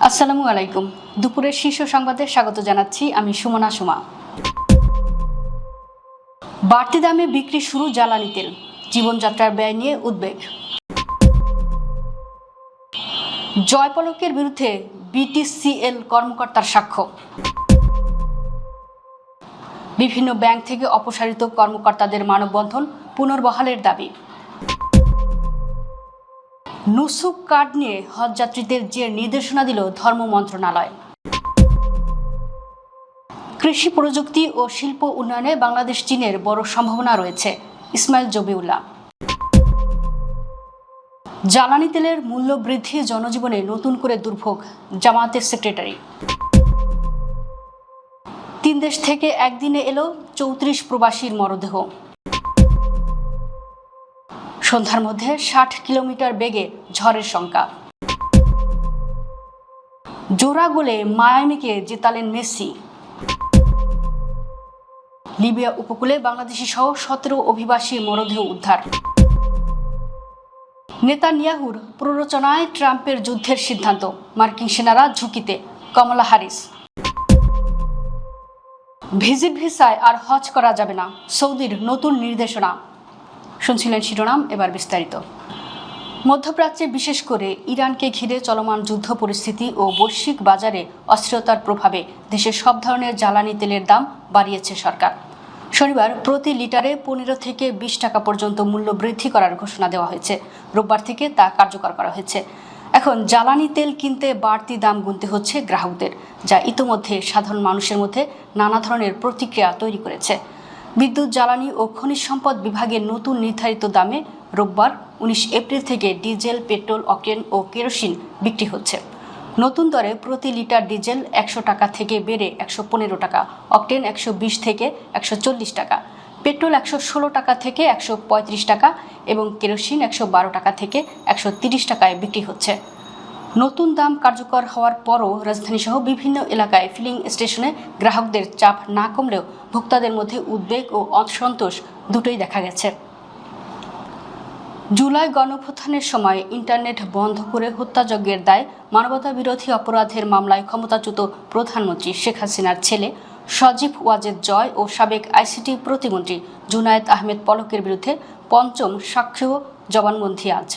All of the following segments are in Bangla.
আসসালামু আলাইকুম। দুপুরের শীর্ষ সংবাদে স্বাগত জানাচ্ছি আমি সুমনা সুমা। বাড়তি দামে বিক্রি শুরু জ্বালানি তেল, জীবনযাত্রার ব্যয় নিয়ে উদ্বেগ। জয়পলকের বিরুদ্ধে বিটিসিএল কর্মকর্তার সাক্ষ্য। বিভিন্ন ব্যাংক থেকে অপসারিত কর্মকর্তাদের মানববন্ধন পুনর্বহালের দাবি। নুসুক কার্ড নিয়ে হজযাত্রীদের যে নির্দেশনা দিল ধর্ম মন্ত্রণালয়। কৃষি প্রযুক্তি ও শিল্প উন্নয়নে বাংলাদেশ চীনের বড় সম্ভাবনা রয়েছে, ইসমাইল জবিউল্লাহ। জ্বালানি তেলের মূল্য বৃদ্ধি জনজীবনে নতুন করে দুর্ভোগ, জামায়াতের সেক্রেটারি। 3 দেশ থেকে একদিনে এলো 34 প্রবাসীর মরদেহ। সন্ধ্যার মধ্যে 60 কিলোমিটার বেগে ঝড়ের শঙ্কা। জোড়া গোলে মায়ামিকে জেতালেন মেসি। লিবিয়া উপকূলে বাংলাদেশি সহ 17 অভিবাসীর মরদেহ উদ্ধার। নেতানিয়াহুর প্ররোচনায় ট্রাম্পের যুদ্ধের সিদ্ধান্ত, মার্কিন সেনারা ঝুঁকিতে, কমলা হ্যারিস। ভিজিট ভিসায় আর হজ করা যাবে না, সৌদির নতুন নির্দেশনা। শুনছিলেন শিরোনাম, এবার বিস্তারিত। মধ্যপ্রাচ্যে বিশেষ করে ইরানকে ঘিরে চলমান যুদ্ধ পরিস্থিতি ও বৈশ্বিক বাজারে অস্থিরতার প্রভাবে দেশের সব ধরনের জ্বালানি তেলের দাম বাড়িয়েছে সরকার। শনিবার প্রতি লিটারে 15 থেকে 20 টাকা পর্যন্ত মূল্য বৃদ্ধি করার ঘোষণা দেওয়া হয়েছে। রোববার থেকে তা কার্যকর করা হয়েছে। এখন জ্বালানি তেল কিনতে বাড়তি দাম গুনতে হচ্ছে গ্রাহকদের, যা ইতোমধ্যে সাধারণ মানুষের মধ্যে নানা ধরনের প্রতিক্রিয়া তৈরি করেছে। বিদ্যুৎ, জ্বালানি ও খনিজ সম্পদ বিভাগের নতুন নির্ধারিত দামে রোববার 19 এপ্রিল থেকে ডিজেল, পেট্রোল, অকটেন ও কেরোসিন বিক্রি হচ্ছে। নতুন দরে প্রতি লিটার ডিজেল 100 টাকা থেকে বেড়ে 115 টাকা, অকটেন 120 থেকে 140 টাকা, পেট্রোল 116 টাকা থেকে 135 টাকা এবং কেরোসিন 112 টাকা থেকে 130 টাকায় বিক্রি হচ্ছে। নতুন দাম কার্যকর হওয়ার পরও রাজধানীসহ বিভিন্ন এলাকায় ফিলিং স্টেশনে গ্রাহকদের চাপ না কমলেও ভোক্তাদের মধ্যে উদ্বেগ ও অসন্তোষ দুটোই দেখা গেছে। জুলাই গণঅভ্যুত্থানের সময় ইন্টারনেট বন্ধ করে হত্যাযজ্ঞের দায় মানবতাবিরোধী অপরাধের মামলায় ক্ষমতাচ্যুত প্রধানমন্ত্রী শেখ হাসিনার ছেলে সজীব ওয়াজেদ জয় ও সাবেক আইসিটি প্রতিমন্ত্রী জুনায়েদ আহমেদ পলকের বিরুদ্ধে 5ম সাক্ষ্য জবানবন্দি আজ।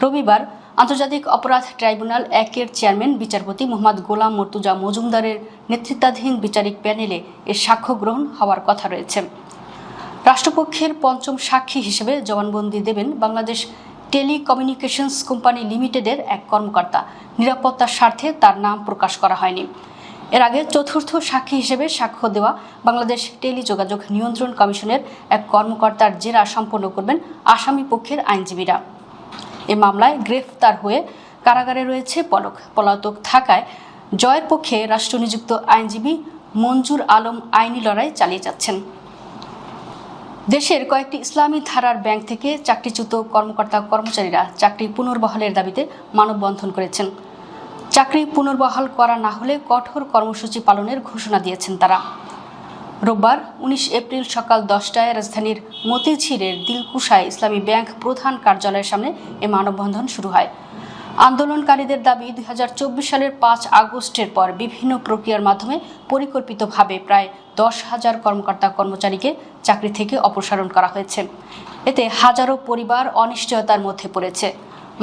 রবিবার আন্তর্জাতিক অপরাধ ট্রাইব্যুনাল 1-এর চেয়ারম্যান বিচারপতি মোহাম্মদ গোলাম মর্তুজা মজুমদারের নেতৃত্বাধীন বিচারিক প্যানেলে এর সাক্ষ্য গ্রহণ হওয়ার কথা রয়েছে। রাষ্ট্রপক্ষের 5ম সাক্ষী হিসেবে জবানবন্দি দেবেন বাংলাদেশ টেলিকমিউনিকেশনস কোম্পানি লিমিটেডের এক কর্মকর্তা। নিরাপত্তার স্বার্থে তার নাম প্রকাশ করা হয়নি। এর আগে 4র্থ সাক্ষী হিসেবে সাক্ষ্য দেওয়া বাংলাদেশ টেলিযোগাযোগ নিয়ন্ত্রণ কমিশনের এক কর্মকর্তার জেরা সম্পন্ন করবেন আসামি পক্ষের আইনজীবীরা। এ মামলায় গ্রেফতার হয়ে কারাগারে রয়েছে পলক। পলাতক থাকায় জয়ের পক্ষে রাষ্ট্রনিযুক্ত আইনজীবী মঞ্জুর আলম আইনি লড়াই চালিয়ে যাচ্ছেন। দেশের কয়েকটি ইসলামী ধারার ব্যাংক থেকে চাকরিচ্যুত কর্মচারীরা চাকরি পুনর্বহালের দাবিতে মানববন্ধন করেছেন। চাকরি পুনর্বহাল করা না হলে কঠোর কর্মসূচি পালনের ঘোষণা দিয়েছেন তারা। রোববার 19 এপ্রিল সকাল 10টায় রাজধানীর মতিঝিলের দিলকুশায় ইসলামী ব্যাংক প্রধান কার্যালয়ের সামনে এ মানববন্ধন শুরু হয়। আন্দোলনকারীদের দাবি 2024 সালের 5 আগস্টের পর বিভিন্ন প্রক্রিয়ার মাধ্যমে পরিকল্পিতভাবে প্রায় 10,000 কর্মচারীকে চাকরি থেকে অপসারণ করা হয়েছে। এতে হাজারো পরিবার অনিশ্চয়তার মধ্যে পড়েছে।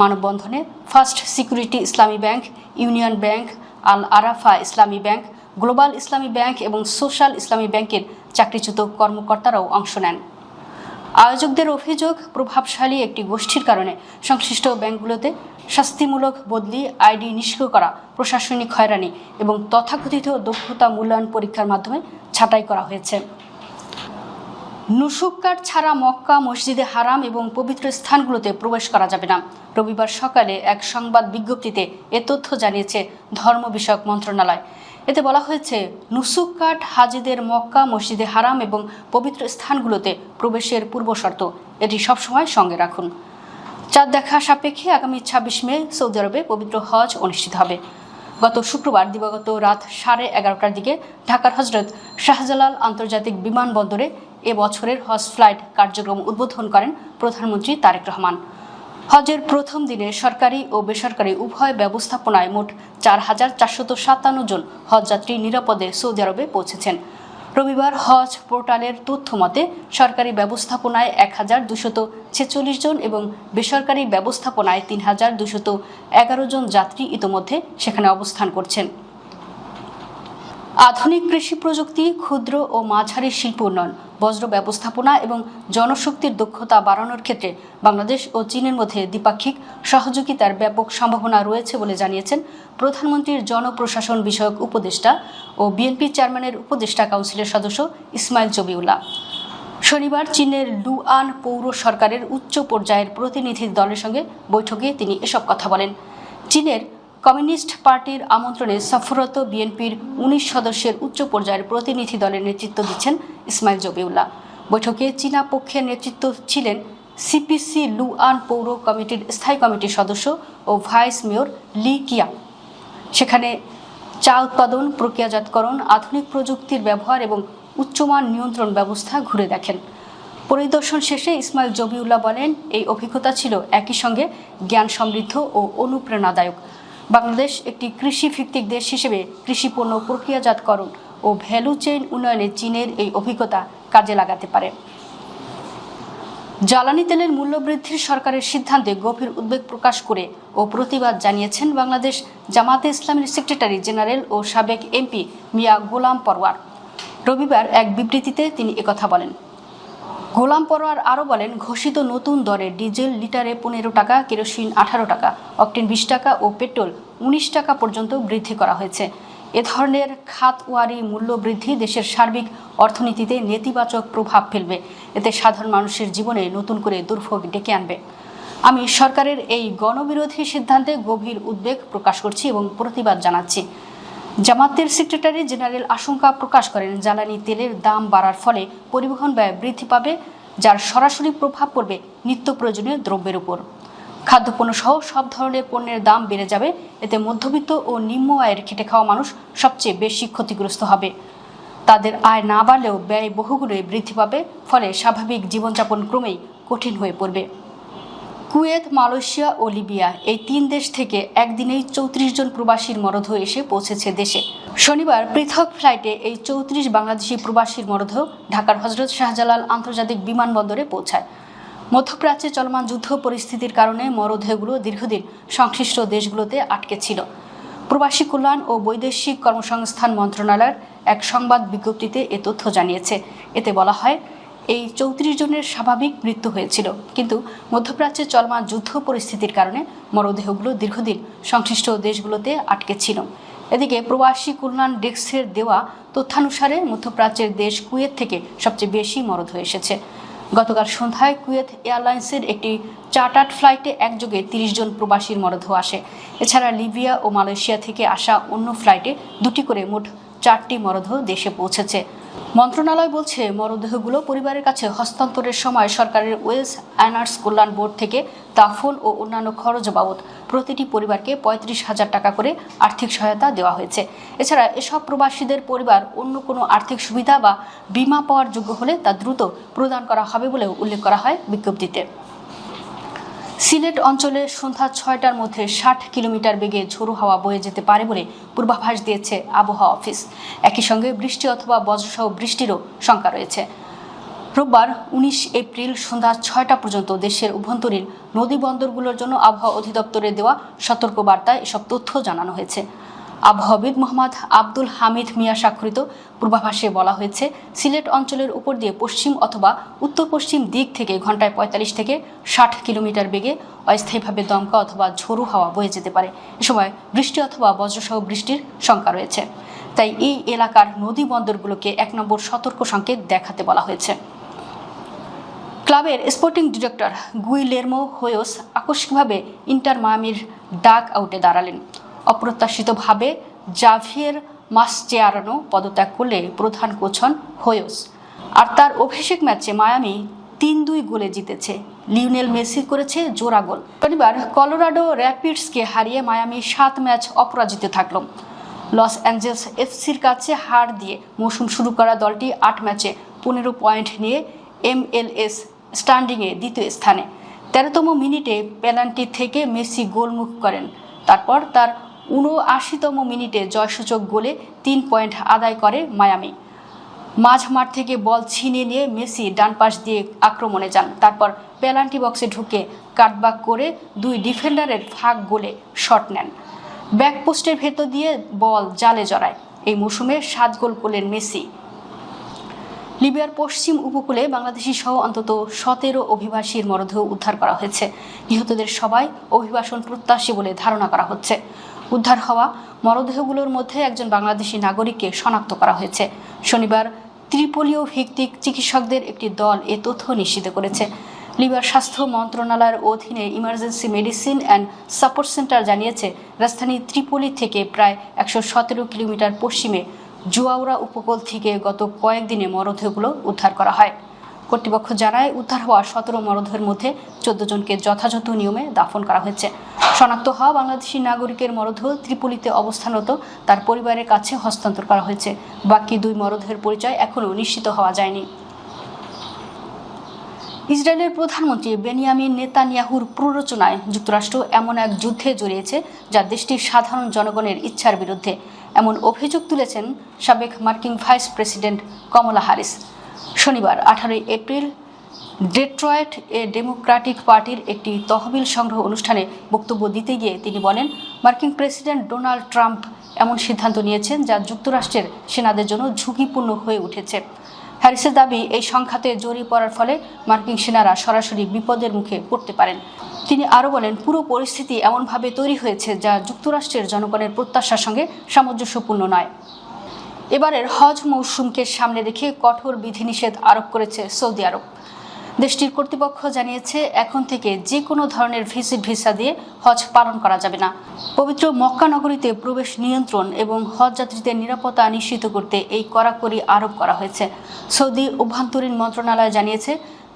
মানববন্ধনে ফার্স্ট সিকিউরিটি ইসলামী ব্যাংক, ইউনিয়ন ব্যাংক, আল আরাফা ইসলামী ব্যাংক, গ্লোবাল ইসলামী ব্যাংক এবং সোশ্যাল ইসলামী ব্যাংকের চাকরিচ্যুত কর্মকর্তারাও অংশ নেন। আয়োজকদের অভিযোগ, প্রভাবশালী একটি গোষ্ঠীর কারণে সংশ্লিষ্ট ব্যাংকগুলোতে শাস্তিমূলক বদলি, আইডি নিষ্ক্রিয় করা, প্রশাসনিক হয়রানি এবং তথাকথিত দক্ষতা মূল্যায়ন পরীক্ষার মাধ্যমে ছাঁটাই করা হয়েছে। নুসুক কার্ড ছাড়া মক্কা, মসজিদে হারাম এবং পবিত্র স্থানগুলোতে প্রবেশ করা যাবে না। রবিবার সকালে এক সংবাদ বিজ্ঞপ্তিতে এ তথ্য জানিয়েছে ধর্ম বিষয়ক মন্ত্রণালয়। এতে বলা হয়েছে, নুসুক কার্ড হাজিদের মক্কা, মসজিদে হারাম এবং পবিত্র স্থানগুলোতে প্রবেশের পূর্বশর্ত। এটি সবসময় সঙ্গে রাখুন। চাঁদ দেখা সাপেক্ষে আগামী 26 মে সৌদি আরবে পবিত্র হজ অনুষ্ঠিত হবে। গত শুক্রবার দিবাগত রাত 11:30টার দিকে ঢাকার হজরত শাহজালাল আন্তর্জাতিক বিমানবন্দরে এ বছরের হজ ফ্লাইট কার্যক্রম উদ্বোধন করেন প্রধানমন্ত্রী তারেক রহমান। হজের প্রথম দিনে সরকারি ও বেসরকারি উভয় ব্যবস্থাপনায় মোট 4,457 জন হজযাত্রী নিরাপদে সৌদি আরবে পৌঁছেছেন। রবিবার হজ পোর্টালের তথ্য মতে সরকারি ব্যবস্থাপনায় 1,246 জন এবং বেসরকারি ব্যবস্থাপনায় 3,211 জন যাত্রী ইতোমধ্যে সেখানে অবস্থান করছেন। আধুনিক কৃষি প্রযুক্তি, ক্ষুদ্র ও মাঝারি শিল্প উন্নয়ন, বজ্র ব্যবস্থাপনা এবং জনশক্তির দক্ষতা বাড়ানোর ক্ষেত্রে বাংলাদেশ ও চীনের মধ্যে দ্বিপাক্ষিক সহযোগিতার ব্যাপক সম্ভাবনা রয়েছে বলে জানিয়েছেন প্রধানমন্ত্রীর জনপ্রশাসন বিষয়ক উপদেষ্টা ও বিএনপি চেয়ারম্যানের উপদেষ্টা কাউন্সিলের সদস্য ইসমাইল জবিউল্লাহ। শনিবার চীনের লুয়ান পৌর সরকারের উচ্চ পর্যায়ের প্রতিনিধি দলের সঙ্গে বৈঠকে তিনি এসব কথা বলেন। চীনের কমিউনিস্ট পার্টির আমন্ত্রণে সফররত বিএনপির 19 সদস্যের উচ্চ পর্যায়ের প্রতিনিধি দলের নেতৃত্ব দিচ্ছেন ইসমাইল জবিউল্লাহ। বৈঠকে চীনা পক্ষের নেতৃত্ব ছিলেন সিপিসি লুয়ান পৌর কমিটির স্থায়ী কমিটির সদস্য ও ভাইস মেয়র লি কিয়া। সেখানে চা উৎপাদন, প্রক্রিয়াজাতকরণ, আধুনিক প্রযুক্তির ব্যবহার এবং উচ্চমান নিয়ন্ত্রণ ব্যবস্থা ঘুরে দেখেন। পরিদর্শন শেষে ইসমাইল জবিউল্লাহ বলেন, এই অভিজ্ঞতা ছিল একই সঙ্গে জ্ঞান সমৃদ্ধ ও অনুপ্রেরণাদায়ক। বাংলাদেশ একটি কৃষি ভিত্তিক দেশ হিসেবে কৃষি পণ্য প্রক্রিয়াজাতকরণ ও ভ্যালু চেইন উন্নয়নে চীনের এই অভিজ্ঞতা কাজে লাগাতে পারে। জ্বালানি তেলের মূল্য বৃদ্ধির সরকারের সিদ্ধান্তে গভীর উদ্বেগ প্রকাশ করে ও প্রতিবাদ জানিয়েছেন বাংলাদেশ জামাতে ইসলামীর সেক্রেটারি জেনারেল ও সাবেক এমপি মিয়া গোলাম পরওয়ার। রবিবার এক বিবৃতিতে তিনি একথা বলেন। গোলাম পরওয়ার আরও বলেন, ঘোষিত নতুন দরে ডিজেল লিটারে 15 টাকা, কেরোসিন 18 টাকা, অকটেন 20 টাকা ও পেট্রোল 19 টাকা পর্যন্ত বৃদ্ধি করা হয়েছে। এ ধরনের খাতওয়ারি মূল্য বৃদ্ধি দেশের সার্বিক অর্থনীতিতে নেতিবাচক প্রভাব ফেলবে। এতে সাধারণ মানুষের জীবনে নতুন করে দুর্ভোগ ডেকে আনবে। আমি সরকারের এই গণবিরোধী সিদ্ধান্তে গভীর উদ্বেগ প্রকাশ করছি এবং প্রতিবাদ জানাচ্ছি। জামাতের সেক্রেটারি জেনারেল আশঙ্কা প্রকাশ করেন, জ্বালানি তেলের দাম বাড়ার ফলে পরিবহন ব্যয় বৃদ্ধি পাবে, যার সরাসরি প্রভাব পড়বে নিত্য প্রয়োজনীয় দ্রব্যের উপর। খাদ্যপণ্য সহ সব ধরনের পণ্যের দাম বেড়ে যাবে। এতে মধ্যবিত্ত ও নিম্ন আয়ের খেটে খাওয়া মানুষ সবচেয়ে বেশি ক্ষতিগ্রস্ত হবে। তাদের আয় না বাড়লেও ব্যয় বহুগুণে বৃদ্ধি পাবে, ফলে স্বাভাবিক জীবনযাপন ক্রমেই কঠিন হয়ে পড়বে। কুয়েত, মালয়েশিয়া ও লিবিয়া এই 3 দেশ থেকে একদিনেই 34 জন প্রবাসীর মরদেহ এসে পৌঁছেছে দেশে। শনিবার পৃথক ফ্লাইটে এই 34 বাংলাদেশি প্রবাসীর মরদেহ ঢাকার হজরত শাহজালাল আন্তর্জাতিক বিমানবন্দরে পৌঁছায়। মধ্যপ্রাচ্যে চলমান যুদ্ধ পরিস্থিতির কারণে মরদেহগুলো দীর্ঘদিন সংশ্লিষ্ট দেশগুলোতে আটকে ছিল। প্রবাসী কল্যাণ ও বৈদেশিক কর্মসংস্থান মন্ত্রণালয়ের এক সংবাদ বিজ্ঞপ্তিতে এ তথ্য জানিয়েছে। এতে বলা হয়, এই 34 জনের স্বাভাবিক মৃত্যু হয়েছিল, কিন্তু মধ্যপ্রাচ্যে চলমান যুদ্ধ পরিস্থিতির কারণে মরদেহগুলো দীর্ঘদিন সংশ্লিষ্ট দেশগুলোতে আটকে ছিল। এদিকে প্রবাসী কল্যাণ ডেস্কের দেওয়া তথ্যানুসারে মধ্যপ্রাচ্যের দেশ কুয়েত থেকে সবচেয়ে বেশি মরদেহ এসেছে। গতকাল সন্ধ্যায় কুয়েত এয়ারলাইন্সের একটি চার্টার্ড ফ্লাইটে একযোগে 30 জন প্রবাসীর মরদেহ আসে। এছাড়া লিবিয়া ও মালয়েশিয়া থেকে আসা অন্য ফ্লাইটে 2টি করে মোট 4টি মরদেহ দেশে পৌঁছেছে। মন্ত্রণালয় বলছে, মরদেহগুলো পরিবারের কাছে হস্তান্তরের সময় সরকারের ওয়েলস আর্নার্স কল্যাণ বোর্ড থেকে দাফন ও অন্যান্য খরচ বাবদ প্রতিটি পরিবারকে 35,000 টাকা করে আর্থিক সহায়তা দেওয়া হয়েছে। এছাড়া এসব প্রবাসীদের পরিবার অন্য কোনো আর্থিক সুবিধা বা বীমা পাওয়ার যোগ্য হলে তা দ্রুত প্রদান করা হবে বলেও উল্লেখ করা হয় বিজ্ঞপ্তিতে। সিলেট অঞ্চলে সন্ধ্যা 6টার মধ্যে 60 কিলোমিটার বেগে ঝোড়ো হাওয়া বয়ে যেতে পারে বলে পূর্বাভাস দিয়েছে আবহাওয়া অফিস। একই সঙ্গে বৃষ্টি অথবা বজ্রসহ বৃষ্টিরও শঙ্কা রয়েছে। রোববার 19 এপ্রিল সন্ধ্যা 6টা পর্যন্ত দেশের অভ্যন্তরীণ নদী বন্দরগুলোর জন্য আবহাওয়া অধিদপ্তরের দেওয়া সতর্কবার্তায় এসব তথ্য জানানো হয়েছে। আবহাওয়াবিদ মোহাম্মদ আব্দুল হামিদ মিয়া স্বাক্ষরিত পূর্বাভাসে বলা হয়েছে, সিলেট অঞ্চলের উপর দিয়ে পশ্চিম অথবা উত্তর পশ্চিম দিক থেকে ঘন্টায় 45 থেকে 60 কিলোমিটার বেগে অস্থায়ীভাবে দমকা অথবা ঝোড়ো হাওয়া বয়ে যেতে পারে। এ সময় বৃষ্টি অথবা বজ্রসহ বৃষ্টির শঙ্কা রয়েছে। তাই এই এলাকার নদী বন্দরগুলোকে 1 নম্বর সতর্ক সংকেত দেখাতে বলা হয়েছে। ক্লাবের স্পোর্টিং ডিরেক্টর গুইলেরমো হোয়োস আকস্মিকভাবে ইন্টার মায়ামির ডাক আউটে দাঁড়ালেন। অপ্রত্যাশিতভাবে জাভিয়ের মাসচেরানো পদত্যাগ করলে প্রধান কোচ হন হোয়োস। আর তার অভিষেক ম্যাচে মায়ামি 3-2 গোলে জিতেছে। লিওনেল মেসি করেছে জোড়া গোল। শনিবার কলোরাডো র্যাপিডসকে হারিয়ে মায়ামি 7 ম্যাচ অপরাজিত থাকল। লস অ্যাঞ্জেলস এফসির কাছে হার দিয়ে মৌসুম শুরু করা দলটি 8 ম্যাচে 15 পয়েন্ট নিয়ে MLS স্ট্যান্ডিংয়ে দ্বিতীয় স্থানে। 13তম মিনিটে পেনাল্টি থেকে মেসি গোলমুখ করেন। তারপর তার ৭৯তম মিনিটে জয়সূচক গোলে 3 পয়েন্ট আদায় করে মায়ামি। মাঝ মাঠ থেকে বল ছিনিয়ে নিয়ে মেসি ডান পাশ দিয়ে আক্রমণে যান। তারপর পেনাল্টি বক্সে ঢুকে কাটব্যাক করে 2 ডিফেন্ডারের ফাঁক গোলে শট নেন। ব্যাক পোস্টের ভেতর দিয়ে বল জালে জড়ায়। এই মৌসুমে 7 গোল করলেন মেসি। লিবিয়ার পশ্চিম উপকূলে বাংলাদেশি সহ অন্তত 17 অভিবাসীর মরদেহ উদ্ধার করা হয়েছে। নিহতদের সবাই অভিবাসন প্রত্যাশী বলে ধারণা করা হচ্ছে। উদ্ধার হওয়া মরদেহগুলোর মধ্যে একজন বাংলাদেশি নাগরিককে শনাক্ত করা হয়েছে। শনিবার ত্রিপোলীয় ভিত্তিক চিকিৎসকদের একটি দল এ তথ্য নিশ্চিত করেছে। লিবিয়ার স্বাস্থ্য মন্ত্রণালয়ের অধীনে emergency medicine and support centre জানিয়েছে, রাজধানী ত্রিপোলি থেকে প্রায় 117 কিলোমিটার পশ্চিমে জুয়াউরা উপকূল থেকে গত কয়েকদিনে মরদেহগুলো উদ্ধার করা হয়। কর্তৃপক্ষ জানায়, উদ্ধার হওয়া 17 মরদেহের মধ্যে 14 জনকে যথাযথ নিয়মে দাফন করা হয়েছে। শনাক্ত হওয়া বাংলাদেশি নাগরিকের মরদেহ ত্রিপোলিতে অবস্থানরত তার পরিবারের কাছে হস্তান্তর করা হয়েছে। বাকি 2 মরদেহের পরিচয় এখনও নিশ্চিত হওয়া যায়নি। ইসরায়েলের প্রধানমন্ত্রী বেনিয়ামিন নেতানিয়াহুর প্ররোচনায় যুক্তরাষ্ট্র এমন এক যুদ্ধে জড়িয়েছে যা দেশটির সাধারণ জনগণের ইচ্ছার বিরুদ্ধে, এমন অভিযোগ তুলেছেন সাবেক মার্কিন ভাইস প্রেসিডেন্ট কমলা হ্যারিস। শনিবার 18 এপ্রিল ডেট্রয়েট ডেমোক্রেটিক পার্টির একটি তহবিল সংগ্রহ অনুষ্ঠানে বক্তব্য দিতে গিয়ে তিনি বলেন, মার্কিন প্রেসিডেন্ট ডোনাল্ড ট্রাম্প এমন সিদ্ধান্ত নিয়েছেন যা যুক্তরাষ্ট্রের সেনাদের জন্য ঝুঁকিপূর্ণ হয়ে উঠেছে। হ্যারিসের দাবি, এই সংঘাতে জড়িয়ে পড়ার ফলে মার্কিন সেনারা সরাসরি বিপদের মুখে পড়তে পারেন। তিনি আরও বলেন, পুরো পরিস্থিতি এমনভাবে তৈরি হয়েছে যা যুক্তরাষ্ট্রের জনগণের প্রত্যাশার সঙ্গে সামঞ্জস্যপূর্ণ নয়। এবারের হজ মৌসুমকে সামনে রেখে কঠোর বিধিনিষেধ আরোপ করেছে সৌদি আরব। দেশটির কর্তৃপক্ষ জানিয়েছে, এখন থেকে যে কোনো ধরনের ভিজিট ভিসা দিয়ে হজ পালন করা যাবে না। পবিত্র মক্কা নগরীতে প্রবেশ নিয়ন্ত্রণ এবং হজ যাত্রীদের নিরাপত্তা নিশ্চিত করতে এই কড়াকড়ি আরোপ করা হয়েছে। সৌদি অভ্যন্তরীণ মন্ত্রণালয় জানিয়েছে,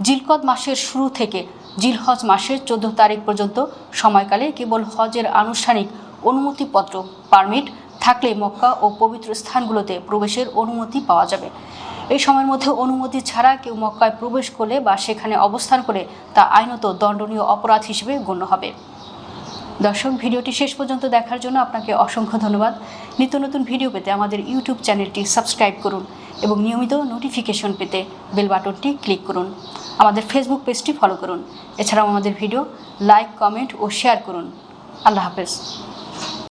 জিলকদ মাসের শুরু থেকে জিলহজ মাসের 14 তারিখ পর্যন্ত সময়কালে কেবল হজের আনুষ্ঠানিক অনুমতিপত্র পারমিট থাকলে মক্কা ও পবিত্র স্থানগুলোতে প্রবেশের অনুমতি পাওয়া যাবে। এই সময়ের মধ্যে অনুমতি ছাড়া কেউ মক্কায় প্রবেশ করলে বা সেখানে অবস্থান করে তা আইনত দণ্ডনীয় অপরাধ হিসেবে গণ্য হবে। দর্শক, ভিডিওটি শেষ পর্যন্ত দেখার জন্য আপনাকে অসংখ্য ধন্যবাদ। নিত্য নতুন ভিডিও পেতে আমাদের ইউটিউব চ্যানেলটি সাবস্ক্রাইব করুন এবং নিয়মিত নোটিফিকেশন পেতে বেল বাটনটি ক্লিক করুন। আমাদের ফেসবুক পেজটি ফলো করুন। এছাড়াও আমাদের ভিডিও লাইক, কমেন্ট ও শেয়ার করুন। আল্লাহ হাফেজ।